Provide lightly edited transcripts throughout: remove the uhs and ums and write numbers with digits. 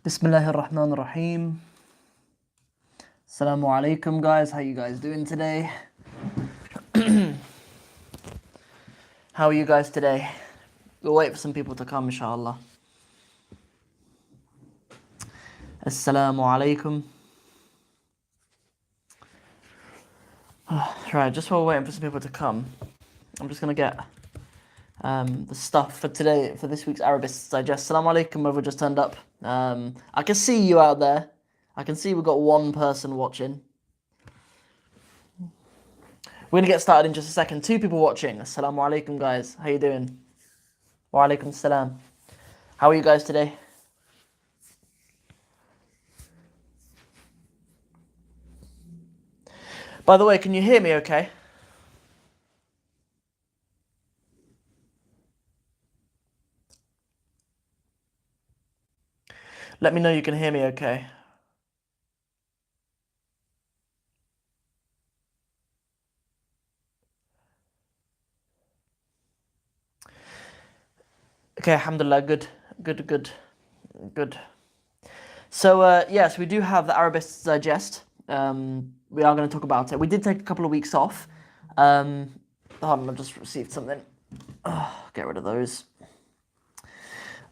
Bismillahir Rahmanir Rahim. Assalamu alaikum, guys. How you guys doing today? How are you guys today? We'll wait for some people to come, inshallah. Assalamu alaikum. Right, just while we're waiting for some people to come, I'm just gonna get the stuff for today, for this week's Arabist Digest. Assalamu alaikum, whoever just turned up. I can see you out there. I can see we've got one person watching. We're going to get started in just a second. 2 people watching. Assalamu alaikum, guys. How you doing? Wa alaikum salam. How are you guys today? By the way, can you hear me okay? Let me know you can hear me okay. Okay, alhamdulillah, good. So, yes, we do have the Arabist Digest. We are going to talk about it. We did take a couple of weeks off. Hold on, I've just received something. Get rid of those.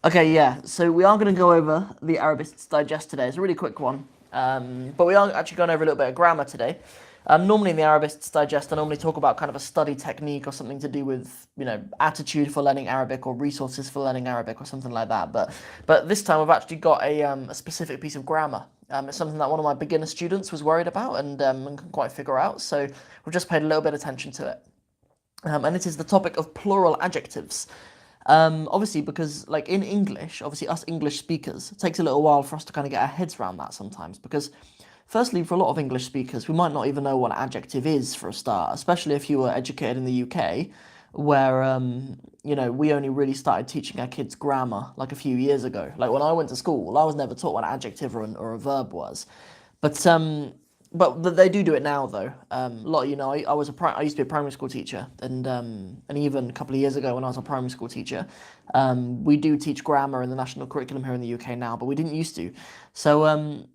Okay, yeah, so we are going to go over the Arabist's Digest today. It's a really quick one. But we are actually going over a little bit of grammar today. Normally in the Arabist's Digest, I normally talk about kind of a study technique or something to do with, attitude for learning Arabic or resources for learning Arabic or something like that. But this time we've actually got a specific piece of grammar. It's something that one of my beginner students was worried about and couldn't quite figure out. So we've just paid a little bit of attention to it. And it is the topic of plural adjectives. Obviously, because like in English, obviously us English speakers, it takes a little while for us to kind of get our heads around that sometimes. Because firstly, for a lot of English speakers, we might not even know what an adjective is for a start, especially if you were educated in the UK, where, we only really started teaching our kids grammar like a few years ago. Like when I went to school, I was never taught what an adjective or a verb was. But they do it now though. A lot, I used to be a primary school teacher, and even a couple of years ago when I was a primary school teacher, we do teach grammar in the national curriculum here in the UK now, but we didn't used to. So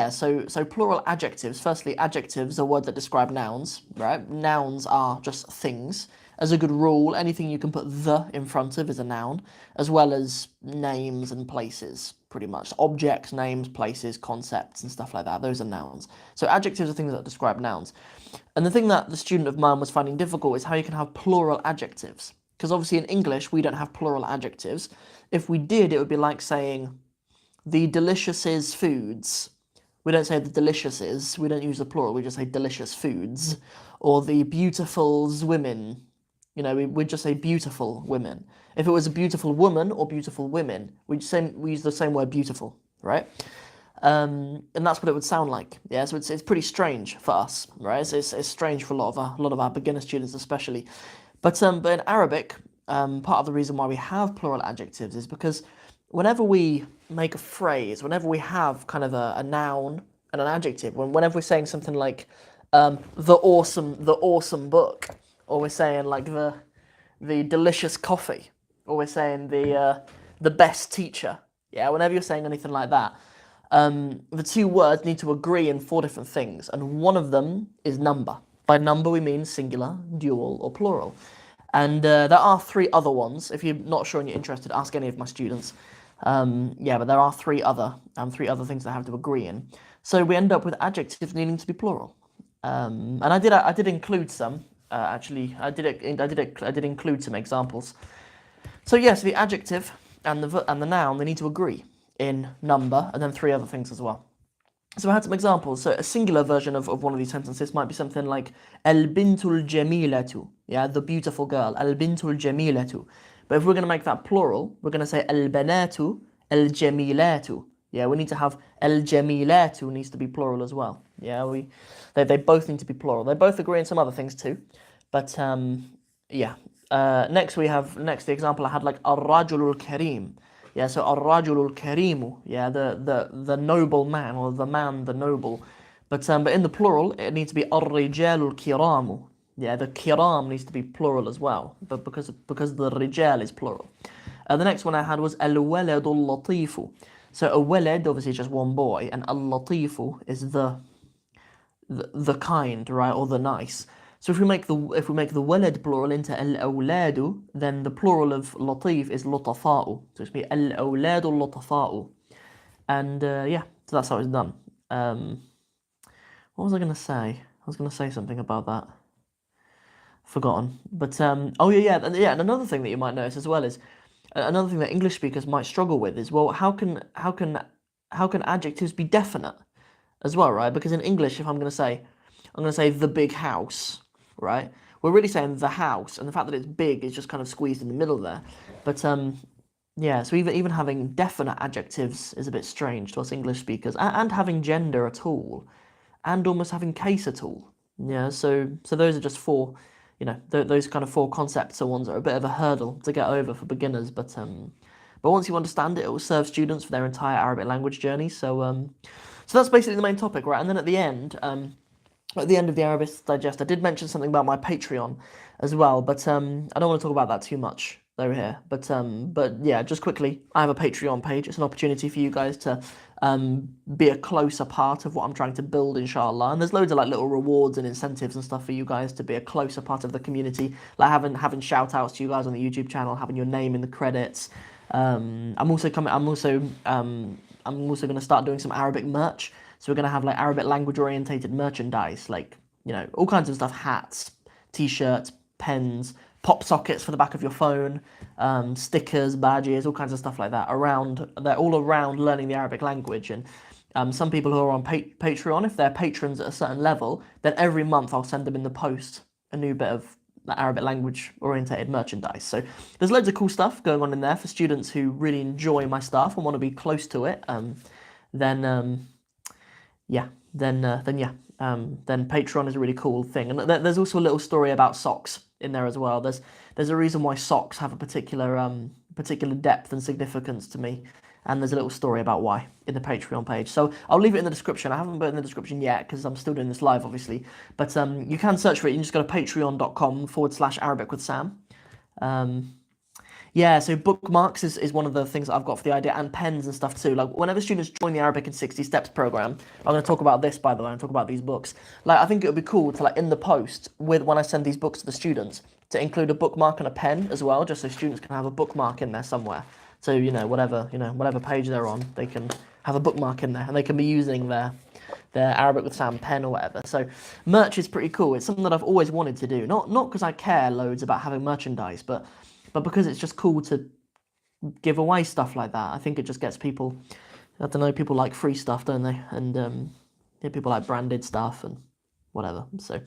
so plural adjectives. Firstly, adjectives are words that describe nouns, right? Nouns are just things. As a good rule, anything you can put the in front of is a noun, as well as names and places, pretty much. Objects, names, places, concepts, and stuff like that. Those are nouns. So adjectives are things that describe nouns. And the thing that the student of mine was finding difficult is how you can have plural adjectives. Because obviously in English, we don't have plural adjectives. If we did, it would be like saying, the delicious is foods. We don't say the delicious is, we don't use the plural, we just say delicious foods. Or the beautiful's women. We'd just say beautiful women. If it was a beautiful woman or beautiful women, we use the same word beautiful, right? And that's what it would sound like. Yeah, so it's pretty strange for us, right? It's strange for a lot of our beginner students especially. But in Arabic, part of the reason why we have plural adjectives is because whenever we make a phrase, whenever we have kind of a noun and an adjective, whenever we're saying something like the awesome book, or we're saying like the delicious coffee, or we're saying the best teacher, yeah, whenever you're saying anything like that, the 2 words need to agree in 4 different things, and one of them is number. By number we mean singular, dual, or plural. And there are 3 other ones. If you're not sure and you're interested, ask any of my students. But there are 3 other things that have to agree in. So we end up with adjectives needing to be plural. And I did include some. Actually, I did include some examples. So yes, the adjective and the noun, they need to agree in number, and then 3 other things as well. So I had some examples. So a singular version of one of these sentences might be something like al-bintul jamilatu, yeah, the beautiful girl, al-bintul jamilatu. But if we're going to make that plural, we're going to say al-banatu al-jamilatu. Yeah, we need to have al-jamilatu needs to be plural as well. Yeah, they both need to be plural. They both agree in some other things too. But next the example I had like ar-rajulul kareem. Yeah, so ar-rajulul kareemu. Yeah, the noble man, or the man, the noble. But in the plural, it needs to be ar-rijalul kiramu. Yeah, the kiram needs to be plural as well, but because the rijal is plural. The next one I had was al-waladul latifu. So a walad obviously is just one boy, and al-latifu is the kind, right, or the nice. So if we make the walad plural into al-awladu, then the plural of latif is lutafa'u. So it's be al-awladu lutafa'u. And yeah, so that's how it's done. What was I gonna say? I was gonna say something about that. Forgotten. But oh yeah, and another thing that you might notice as well is another thing that English speakers might struggle with is, well, how can adjectives be definite as well, right? Because in English, if I'm going to say the big house, right? We're really saying the house, and the fact that it's big is just kind of squeezed in the middle there. But yeah, so even having definite adjectives is a bit strange to us English speakers, and having gender at all, and almost having case at all. Yeah, so those are just four, those kind of four concepts are ones that are a bit of a hurdle to get over for beginners. But once you understand it, it will serve students for their entire Arabic language journey. So that's basically the main topic, right? And then at the end of the Arabist Digest, I did mention something about my Patreon as well, but I don't want to talk about that too much though here. But yeah, just quickly, I have a Patreon page. It's an opportunity for you guys to be a closer part of what I'm trying to build, inshallah. And there's loads of like little rewards and incentives and stuff for you guys to be a closer part of the community, like having shout outs to you guys on the YouTube channel, having your name in the credits. I'm also going to start doing some Arabic merch. So we're going to have like Arabic language orientated merchandise, like, all kinds of stuff, hats, t-shirts, pens, pop sockets for the back of your phone, stickers, badges, all kinds of stuff like that. They're all around learning the Arabic language. And some people who are on Patreon, if they're patrons at a certain level, then every month I'll send them in the post a new bit of Arabic language orientated merchandise. So there's loads of cool stuff going on in there for students who really enjoy my stuff and want to be close to it. Then Patreon is a really cool thing. And there's also a little story about socks in there as well. There's a reason why socks have a particular depth and significance to me. And there's a little story about why in the Patreon page. So I'll leave it in the description. I haven't put it in the description yet because I'm still doing this live, obviously. But you can search for it. You can just go to patreon.com/Arabic with Sam. Yeah, so bookmarks is one of the things that I've got for the idea, and pens and stuff too. Like, whenever students join the Arabic in 60 Steps program, I'm going to talk about this, by the way, and talk about these books. Like, I think it would be cool to, like, in the post, when I send these books to the students, to include a bookmark and a pen as well, just so students can have a bookmark in there somewhere. So, whatever page they're on, they can have a bookmark in there, and they can be using their Arabic with Sam pen or whatever. So merch is pretty cool. It's something that I've always wanted to do. Not because I care loads about having merchandise, but because it's just cool to give away stuff like that. I think it just gets people, I don't know, people like free stuff, don't they? And people like branded stuff and whatever. So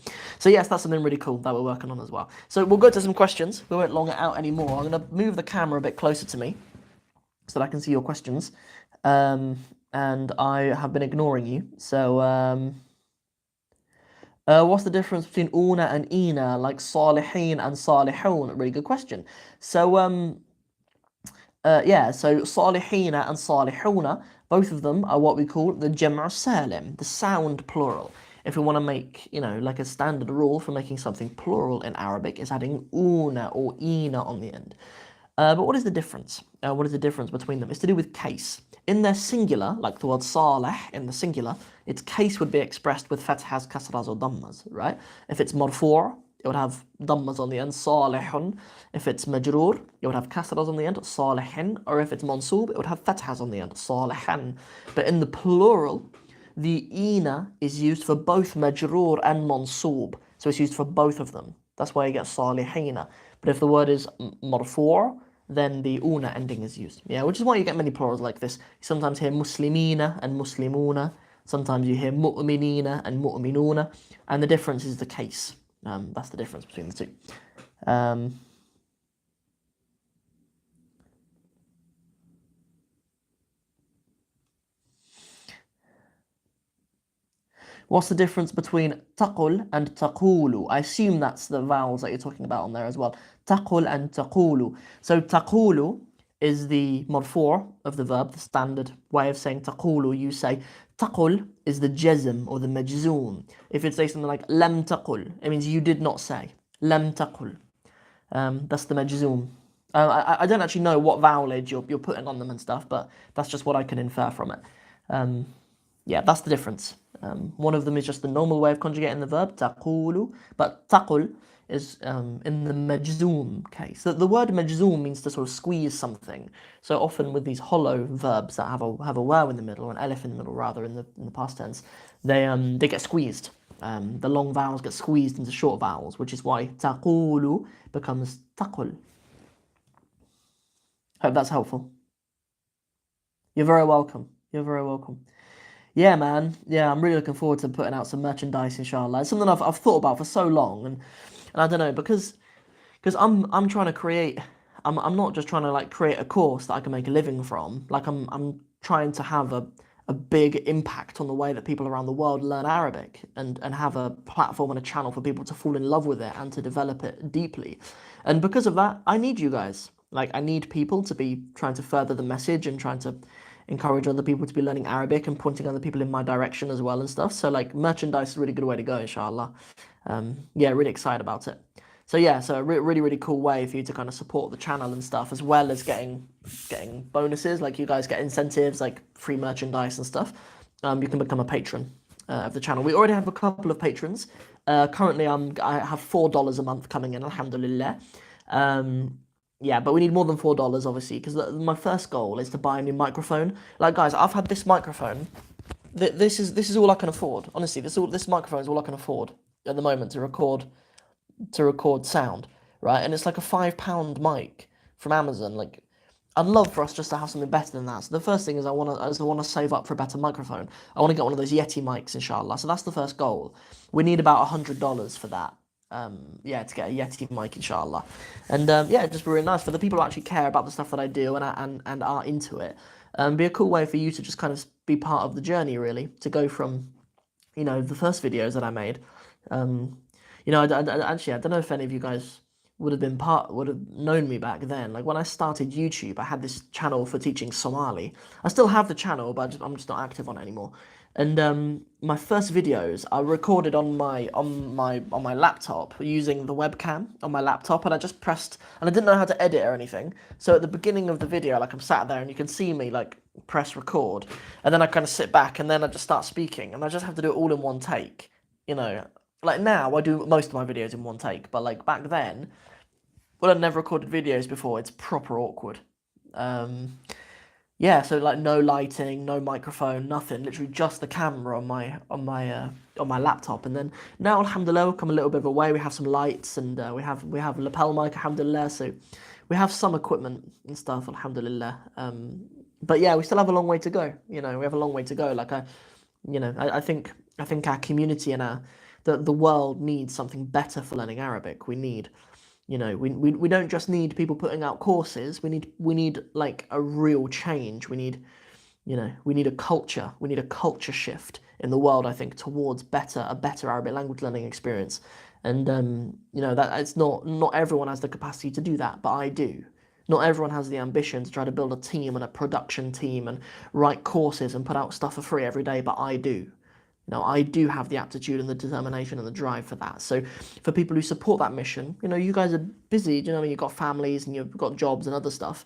yes, that's something really cool that we're working on as well. So we'll go to some questions. We won't long it out anymore. I'm going to move the camera a bit closer to me so that I can see your questions. And I have been ignoring you. So what's the difference between una and ina, like salihin and salihun? Really good question. So so salihina and salihuna, both of them are what we call the jam'a salim, the sound plural. If we want to make, like a standard rule for making something plural in Arabic is adding una or ina on the end. But what is the difference? What is the difference between them? It's to do with case. In their singular, like the word salih in the singular, its case would be expressed with fathas, kasras, or dammas, right? If it's marfu', it would have dammas on the end, salihun. If it's majroor, it would have kasras on the end, salihin. Or if it's mansoob, it would have fathas on the end, salihan. But in the plural, the ina is used for both majroor and mansoob. So it's used for both of them. That's why you get salihina. But if the word is marfu', then the una ending is used. Yeah, which is why you get many plurals like this. You sometimes hear muslimina and muslimuna. Sometimes you hear mu'minina and mu'minuna. And the difference is the case. That's the difference between the two. What's the difference between taqul and taqulu? I assume that's the vowels that you're talking about on there as well. Taqul and taqulu. So taqulu is the marfu' of the verb, the standard way of saying taqulu. You say taqul is the jazm or the majzoom. If you say something like lam taqul, it means you did not say. Lam taqul. That's the majzoom. I don't actually know what vowelage you're putting on them and stuff, but that's just what I can infer from it. Yeah, that's the difference. One of them is just the normal way of conjugating the verb, تقول, but تقل is in the majzoom case. The word majzoom means to sort of squeeze something. So often with these hollow verbs that have a waw in the middle, or an elif in the middle rather, in the past tense, they get squeezed. The long vowels get squeezed into short vowels, which is why تقول becomes تقل. Hope that's helpful. You're very welcome. You're very welcome. Yeah, man. Yeah, I'm really looking forward to putting out some merchandise, inshallah. It's something I've thought about for so long, and I don't know, because I'm trying to create. I'm not just trying to like create a course that I can make a living from. Like I'm trying to have a big impact on the way that people around the world learn Arabic, and have a platform and a channel for people to fall in love with it and to develop it deeply. And because of that, I need you guys. Like, I need people to be trying to further the message and trying to encourage other people to be learning Arabic and pointing other people in my direction as well and stuff. So like merchandise is a really good way to go, inshallah. Yeah, really excited about it. So yeah, so a really cool way for you to kind of support the channel and stuff, as well as getting bonuses. Like, you guys get incentives like free merchandise and stuff. You can become a patron of the channel. We already have a couple of patrons. Currently, I have $4 a month coming in, alhamdulillah. Yeah, but we need more than $4, obviously, because my first goal is to buy a new microphone. Like, guys, I've had this microphone. This is all I can afford. Honestly, this microphone is all I can afford at the moment to record sound, right? And it's like a £5 mic from Amazon. Like, I'd love for us just to have something better than that. So the first thing is I want to save up for a better microphone. I want to get one of those Yeti mics, inshallah. So that's the first goal. We need about $100 for that. Yeah, to get a Yeti mic, inshallah. And yeah, it'd just be really nice for the people who actually care about the stuff that I do and are into it. Be a cool way for you to just kind of be part of the journey, really, to go from, you know, the first videos that I made. You know, actually, I don't know if any of you guys would have known me back then. Like, when I started YouTube, I had this channel for teaching Somali. I still have the channel, but I'm just not active on it anymore. And my first videos I recorded on my laptop using the webcam on my laptop, and I just pressed, and I didn't know how to edit or anything. So at the beginning of the video, like, I'm sat there and you can see me like press record, and then I kind of sit back and then I just start speaking, and I just have to do it all in one take. You know, like now I do most of my videos in one take, but like back then, when I'd never recorded videos before, it's proper awkward. Yeah, so like no lighting, no microphone, nothing. Literally just the camera on my laptop. And then now, alhamdulillah, we've come a little bit of a way. We have some lights, and we have lapel mic, alhamdulillah. So we have some equipment and stuff, alhamdulillah. But yeah, we still have a long way to go. You know, we have a long way to go. Like, I think our community and the world needs something better for learning Arabic. We need. You know, we don't just need people putting out courses. We need like a real change. We need a culture. We need a culture shift in the world, I think, towards a better Arabic language learning experience. And you know, that it's not everyone has the capacity to do that, but I do. Not everyone has the ambition to try to build a team and a production team and write courses and put out stuff for free every day, but I do. Now, I do have the aptitude and the determination and the drive for that. So for people who support that mission, you know, you guys are busy, you know, you've got families and you've got jobs and other stuff.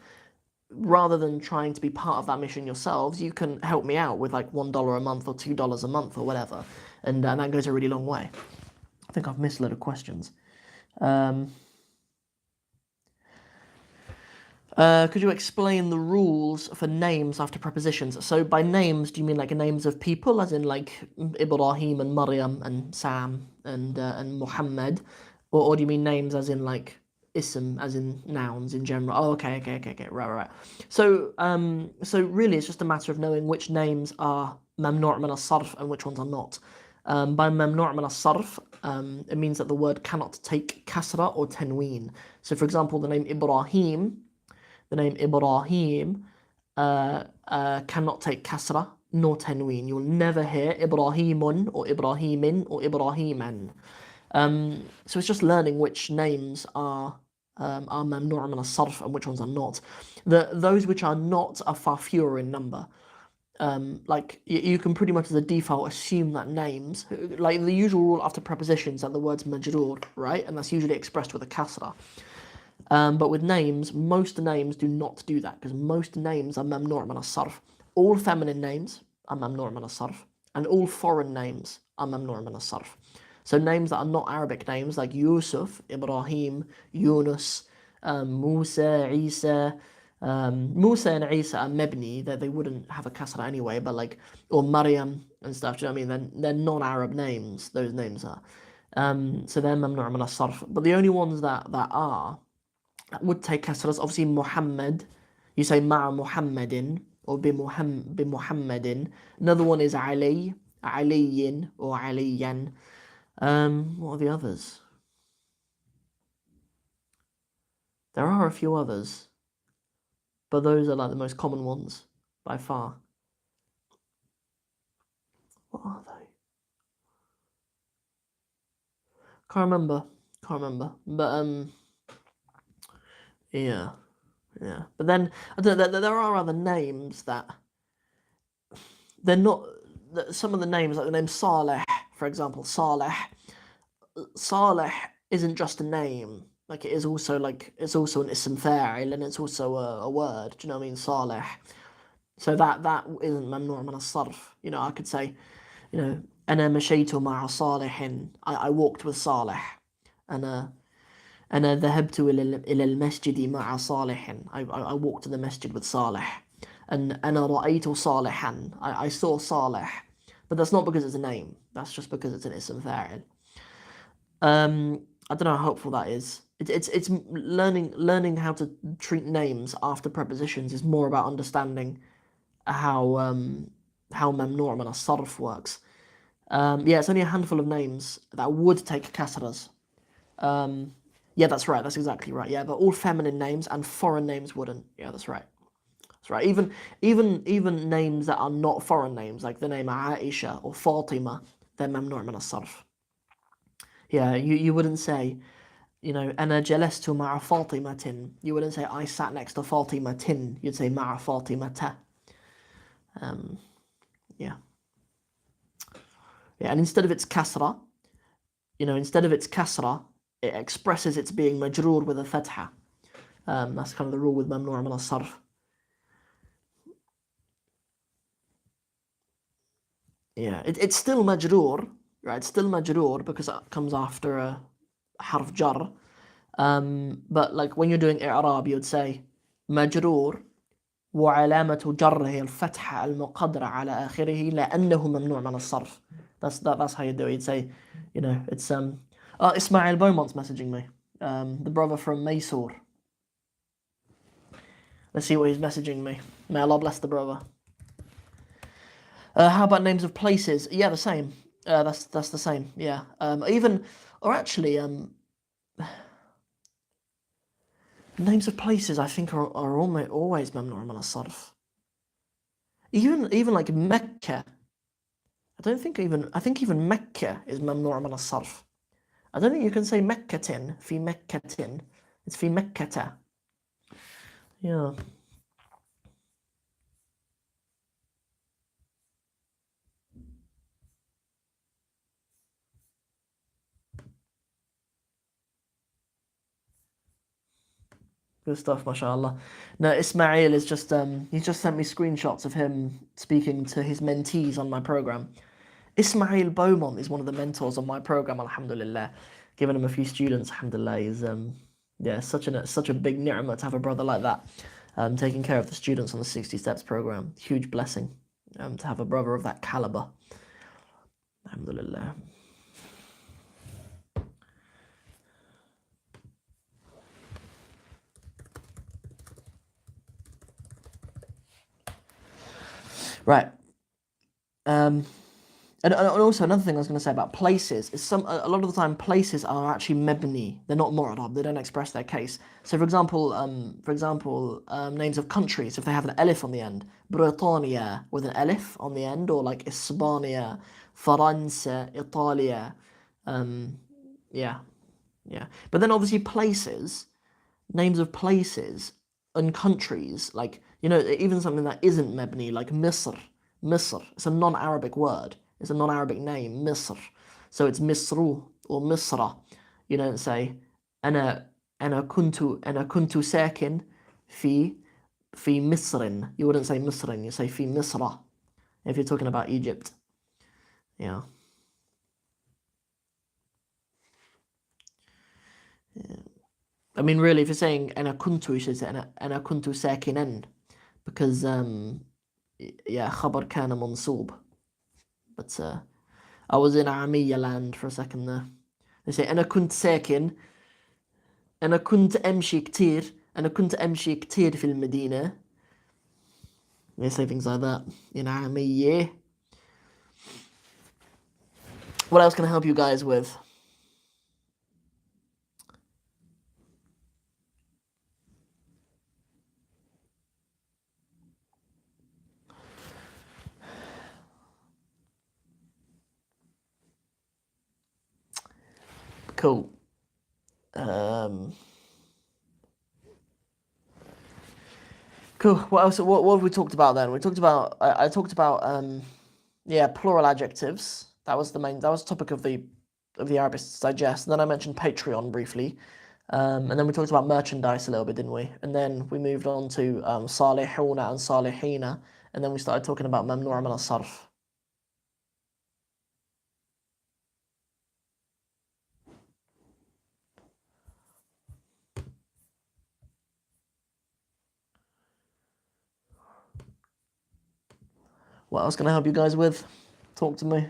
Rather than trying to be part of that mission yourselves, you can help me out with like $1 a month or $2 a month or whatever. And that goes a really long way. I think I've missed a lot of questions. Could you explain the rules for names after prepositions? So by names, do you mean like names of people, as in like Ibrahim and Maryam and Sam and Muhammad, or do you mean names as in like ism, as in nouns in general? Oh, okay, right. So really, it's just a matter of knowing which names are mamnu' min as-sarf and which ones are not. By mamnu' min as-sarf, it means that the word cannot take kasra or tanween. So, for example, the name Ibrahim cannot take kasra nor tanween. You'll never hear Ibrahimun or Ibrahimin or Ibrahiman. So it's just learning which names are mamnu' min as-sarf and which ones are not. Those which are not are far fewer in number. Like, you can pretty much as a default assume that names, like the usual rule after prepositions, that the word's majroor, right? And that's usually expressed with a kasra. But with names, most names do not do that because most names are mamnu' min as-sarf. All feminine names are mamnu' min as-sarf, and all foreign names are mamnu' min as-sarf. So names that are not Arabic names like Yusuf, Ibrahim, Yunus, Musa, Isa. Musa and Isa are mebni, that they wouldn't have a kasra anyway, but like, or Maryam and stuff, do you know what I mean? They're non-Arab names, those names are. So they're mamnu' min as-sarf. But the only ones that that would take kasras, obviously Muhammad, you say ma'a Muhammadin, or bi Muhammadin. Another one is Ali, Aliyin, or Aliyan. What are the others? There are a few others, but those are like the most common ones by far. What are they? Can't remember. But yeah. But then I don't know, there are other names that they're not. Some of the names, like the name Saleh, for example, Saleh isn't just a name. Like it is also it's also an ism fa'il and it's also a word. Do you know what I mean? Saleh. So that isn't mamnu' min as-sarf. You know, I could say, you know, أنا مشيت مع صالح. I walked with Saleh. أنا ذهبت إلى المسجد مع صالح. I walked to the masjid with Saleh. And أنا رأيت صالحا. I saw Saleh. But that's not because it's a name. That's just because it's an ism fa'il. I don't know how helpful that is. It's learning how to treat names after prepositions is more about understanding how mamnu' min as-sarf works. Yeah, it's only a handful of names that would take kasras. Yeah, that's right. That's exactly right. Yeah, but all feminine names and foreign names wouldn't. Yeah, that's right. That's right. Even names that are not foreign names, like the name Aisha or Fatima, they're mamnu' min as-sarf. Yeah, you wouldn't say, you know, أنا جلست مع فاطمة. You wouldn't say I sat next to Fatimatin. You'd say مع فاطمة. Yeah. Yeah, and instead of its kasra, it expresses its being majroor with a fatha. That's kind of the rule with mamnu' min as-sarf. Yeah, it's still majroor, right? It's still majroor because it comes after a harf jar. But like when you're doing i'rab, you'd say majroor وعلامة جره الفتحة المقدرة على آخره لأنه ممنوع من الصرف. That's how you do it. You'd say, you know, it's Ismail Beaumont's messaging me, the brother from Mysore. Let's see what he's messaging me. May Allah bless the brother. How about names of places? Yeah, the same. That's the same. Yeah. Names of places I think are always mamnu' min as-sarf. Even like Mecca. I think even Mecca is mamnu' min as-sarf. I don't think you can say Meccatin, fi Meccatin. It's fi Meccata. Yeah. Good stuff, mashallah. No, Ismail is just he's just sent me screenshots of him speaking to his mentees on my program. Ismail Beaumont is one of the mentors on my program, alhamdulillah. Giving him a few students, alhamdulillah, is yeah, such a big ni'mah to have a brother like that. Taking care of the students on the 60 Steps program. Huge blessing to have a brother of that caliber. Alhamdulillah. Right. And also another thing I was going to say about places is a lot of the time places are actually mebni. They're not mu'rab. They don't express their case. So for example, names of countries, if they have an alif on the end, Britannia with an alif on the end, or like Hispania, France, Italia, yeah. But then obviously places, names of places and countries, like, you know, even something that isn't mebni, like Misr. It's a non-Arabic word. It's a non-Arabic name, Misr. So it's Misru or Misra. You don't say, أنا أنا كنت ساكن في مصر. You wouldn't say مصر, you say في مصر if you're talking about Egypt. Yeah. I mean, really, if you're saying أنا كنت, you should say أنا كنت ساكنا, because yeah, خبر كان منصوب. But I was in عامية land for a second there. They say أنا كنت ساكن, أنا كنت أمشي كتير في المدينة. They say things like that in عامية. What else can I help you guys with? Cool. Cool. What else? What have we talked about then? We talked about. I talked about. Yeah, plural adjectives. That was the main. That was the topic of the Arabist Digest. And then I mentioned Patreon briefly. And then we talked about merchandise a little bit, didn't we? And then we moved on to salihuna and salihina. And then we started talking about mamnu' min as-sarf. What else can I help you guys with? Talk to me.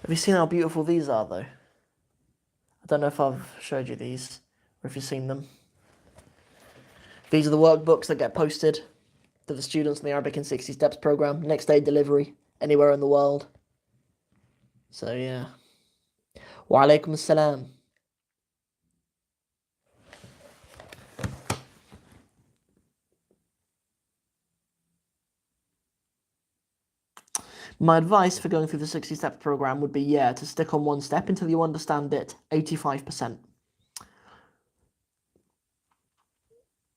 Have you seen how beautiful these are, though? I don't know if I've showed you these, or if you've seen them. These are the workbooks that get posted to the students in the Arabic in 60 Steps program. Next day delivery, anywhere in the world. So, yeah. Wa alaikum assalam. My advice for going through the 60 Steps program would be, yeah, to stick on one step until you understand it 85%.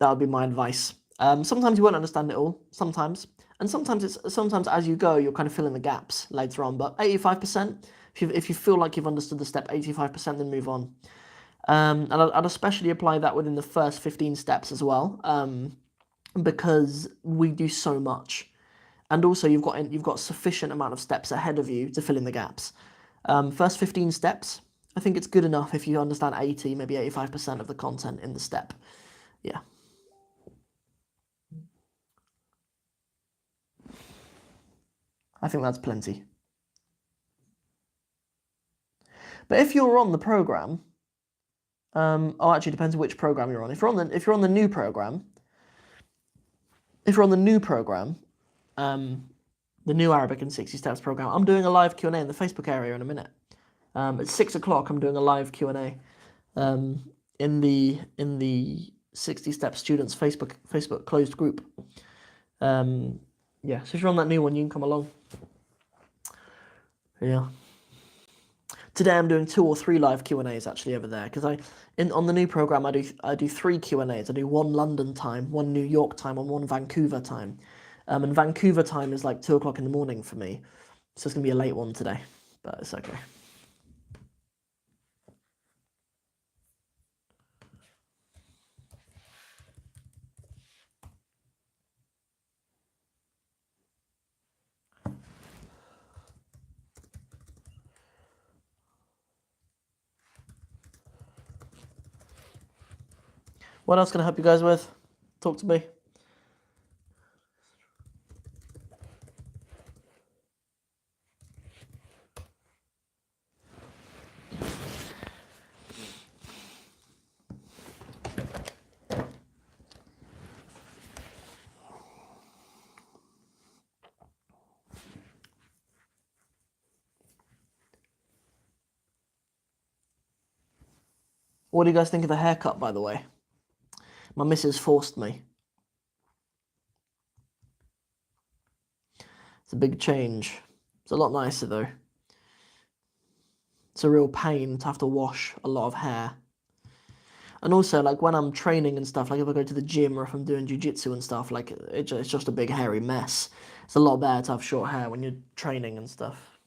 That would be my advice. Sometimes you won't understand it all, sometimes. And sometimes as you go, you'll kind of fill in the gaps later on. But 85%, if you feel like you've understood the step 85%, then move on. And I'd especially apply that within the first 15 steps as well, because we do so much. And also you've got sufficient amount of steps ahead of you to fill in the gaps. First 15 steps, I think it's good enough if you understand 80, maybe 85% of the content in the step. Yeah. I think that's plenty. But if you're on the program, actually it depends which program you're on. If you're on the new program, the new Arabic in 60 Steps program, I'm doing a live Q&A in the Facebook area in a minute. At 6 o'clock, I'm doing a live Q&A in the 60 Steps students Facebook closed group. Yeah, so if you're on that new one, you can come along. Yeah. Today I'm doing 2 or 3 live Q&As actually over there, because on the new program I do 3 Q&As. I do 1 London time, 1 New York time, and 1 Vancouver time. And Vancouver time is like 2 o'clock in the morning for me, so it's gonna be a late one today, but it's okay. What else can I help you guys with? Talk to me. What do you guys think of the haircut, by the way? My missus forced me. It's a big change. It's a lot nicer though. It's a real pain to have to wash a lot of hair. And also, like, when I'm training and stuff, like if I go to the gym or if I'm doing jiu-jitsu and stuff, like, it's just a big hairy mess. It's a lot better to have short hair when you're training and stuff.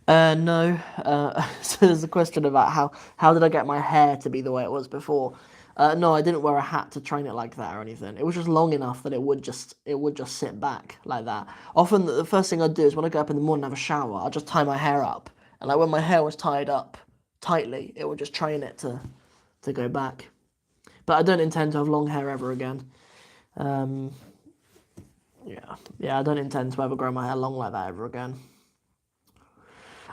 No. So there's a question about how did I get my hair to be the way it was before? No, I didn't wear a hat to train it like that or anything. It was just long enough that it would just sit back like that. Often the first thing I'd do is when I go up in the morning and have a shower, I'd just tie my hair up, and like when my hair was tied up tightly, it would just train it to go back. But I don't intend to have long hair ever again. Um, yeah, I don't intend to ever grow my hair long like that ever again.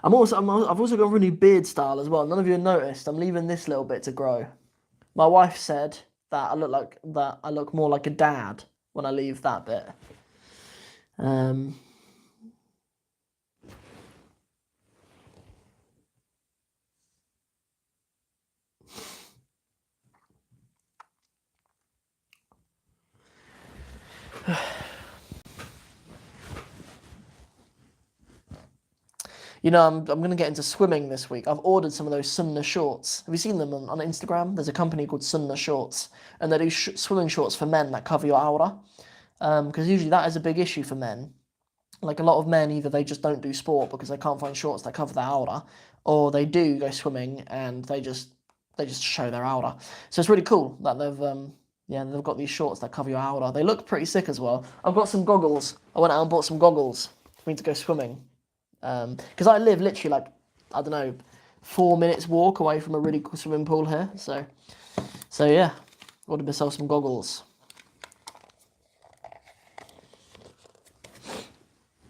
I've also got a really beard style as well. None of you have noticed. I'm leaving this little bit to grow. My wife said that I look more like a dad when I leave that bit. Um, I'm gonna get into swimming this week. I've ordered some of those Sunnah shorts. Have you seen them on Instagram? There's a company called Sunnah Shorts, and they do swimming shorts for men that cover your aura. Because usually that is a big issue for men. Like a lot of men, either they just don't do sport because they can't find shorts that cover their aura, or they do go swimming and they just show their aura. So it's really cool that they've got these shorts that cover your aura. They look pretty sick as well. I've got some goggles. I went out and bought some goggles for me to go swimming. Because I live literally like, I don't know, 4 minutes walk away from a really cool swimming pool here. So yeah, ordered myself some goggles.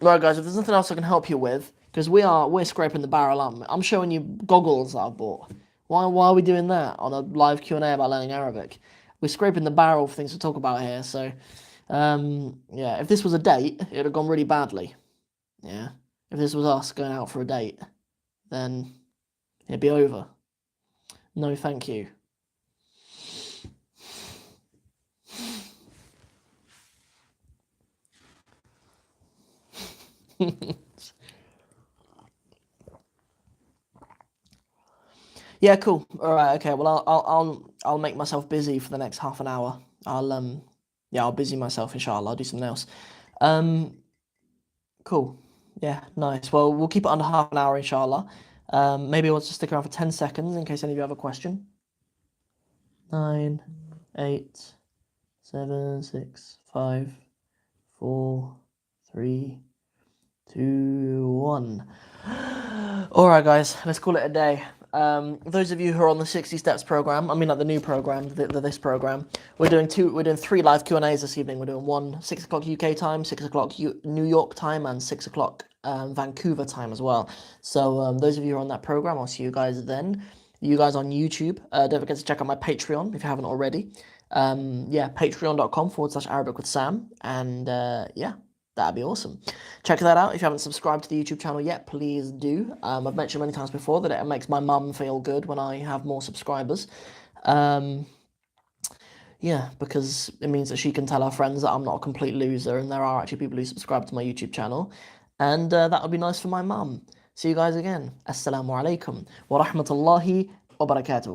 Right, guys, if there's nothing else I can help you with, because we're scraping the barrel. I'm showing you goggles that I've bought. Why are we doing that on a live Q&A about learning Arabic? We're scraping the barrel for things to talk about here. So, yeah, if this was a date, it'd have gone really badly. Yeah, if this was us going out for a date, then it'd be over. No, thank you. Yeah, cool. All right, okay. Well, I'll make myself busy for the next half an hour. Yeah, I'll busy myself, inshallah. I'll do something else. Um, cool. Yeah, nice. Well, we'll keep it under half an hour, inshallah. Maybe I want to stick around for 10 seconds in case any of you have a question. 9, 8, 7, 6, 5, 4, 3, 2, 1. All right, guys, let's call it a day. Those of you who are on the 60 Steps program, I mean, like the new program, this program, we're doing 3 live Q&As this evening. We're doing one 6 o'clock UK time, 6 o'clock New York time, and 6 o'clock Vancouver time as well. So those of you who are on that program, I'll see you guys then. You guys on YouTube, don't forget to check out my Patreon if you haven't already. Yeah, patreon.com/Arabic with Sam, and yeah. That'd be awesome. Check that out. If you haven't subscribed to the YouTube channel yet, please do. I've mentioned many times before that it makes my mum feel good when I have more subscribers. Yeah, because it means that she can tell her friends that I'm not a complete loser and there are actually people who subscribe to my YouTube channel. And that would be nice for my mum. See you guys again. Assalamu alaikum wa rahmatullahi wa barakatuh.